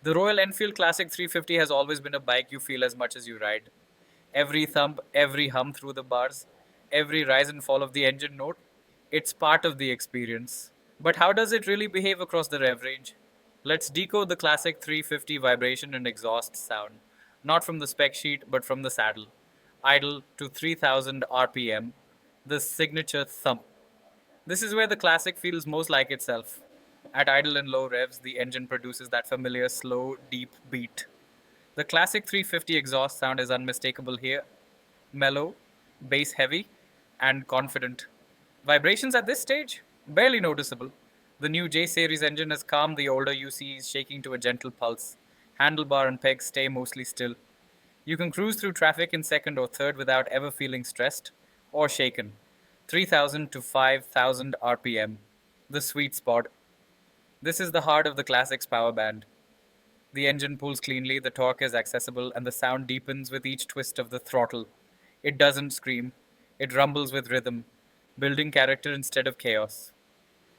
The Royal Enfield Classic 350 has always been a bike you feel as much as you ride. Every thump, every hum through the bars, every rise and fall of the engine note, it's part of the experience. But how does it really behave across the rev range? Let's decode the classic 350 vibration and exhaust sound, not from the spec sheet but from the saddle. Idle to 3000 RPM, the signature thump. This is where the classic feels most like itself. At idle and low revs, the engine produces that familiar slow, deep beat. The classic 350 exhaust sound is unmistakable here, mellow, bass heavy, and confident. Vibrations at this stage? Barely noticeable. The new J series engine has calmed the older UCs, shaking to a gentle pulse. Handlebar and pegs stay mostly still. You can cruise through traffic in second or third without ever feeling stressed or shaken. 3000 to 5000 RPM. The sweet spot. This is the heart of the classic's power band. The engine pulls cleanly, the torque is accessible, and the sound deepens with each twist of the throttle. It doesn't scream, it rumbles with rhythm, building character instead of chaos.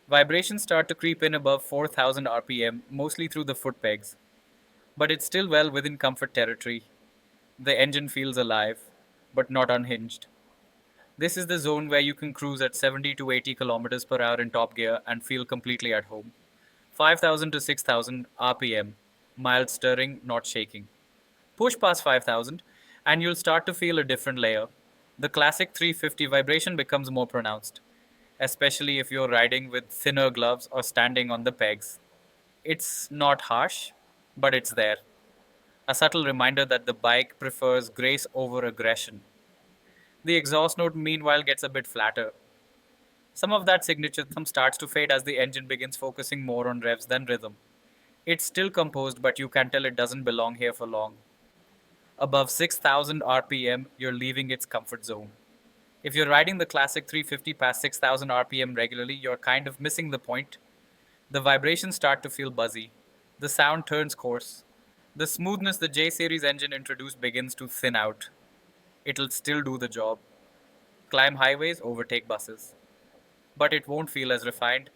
Vibrations start to creep in above 4000 RPM, mostly through the foot pegs, but it's still well within comfort territory. The engine feels alive, but not unhinged. This is the zone where you can cruise at 70 to 80 kilometers per hour in top gear and feel completely at home. 5000 to 6000 RPM, mild stirring, not shaking. Push past 5000 and you'll start to feel a different layer. The classic 350 vibration becomes more pronounced, especially if you're riding with thinner gloves or standing on the pegs. It's not harsh, but it's there. A subtle reminder that the bike prefers grace over aggression. The exhaust note, meanwhile, gets a bit flatter. Some of that signature thump starts to fade as the engine begins focusing more on revs than rhythm. It's still composed, but you can tell it doesn't belong here for long. Above 6000 RPM, you're leaving its comfort zone. If you're riding the classic 350 past 6000 RPM regularly, you're kind of missing the point. The vibrations start to feel buzzy. The sound turns coarse. The smoothness the J series engine introduced begins to thin out. It'll still do the job. Climb highways, overtake buses. But it won't feel as refined.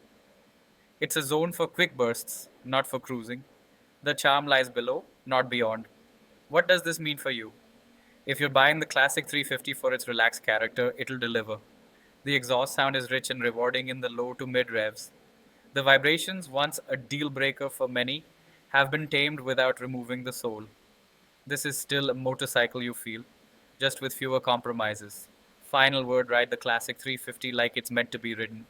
It's a zone for quick bursts, not for cruising. The charm lies below, not beyond. What does this mean for you? If you're buying the classic 350 for its relaxed character, it'll deliver. The exhaust sound is rich and rewarding in the low to mid revs. The vibrations, once a deal breaker for many, have been tamed without removing the soul. This is still a motorcycle you feel, just with fewer compromises. Final word, ride the classic 350 like it's meant to be ridden.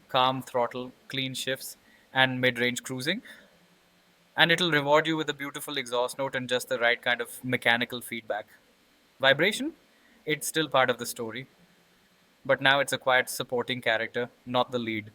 Calm throttle, clean shifts, and mid range cruising. And it'll reward you with a beautiful exhaust note and just the right kind of mechanical feedback. Vibration? It's still part of the story, but now it's a quiet supporting character, not the lead.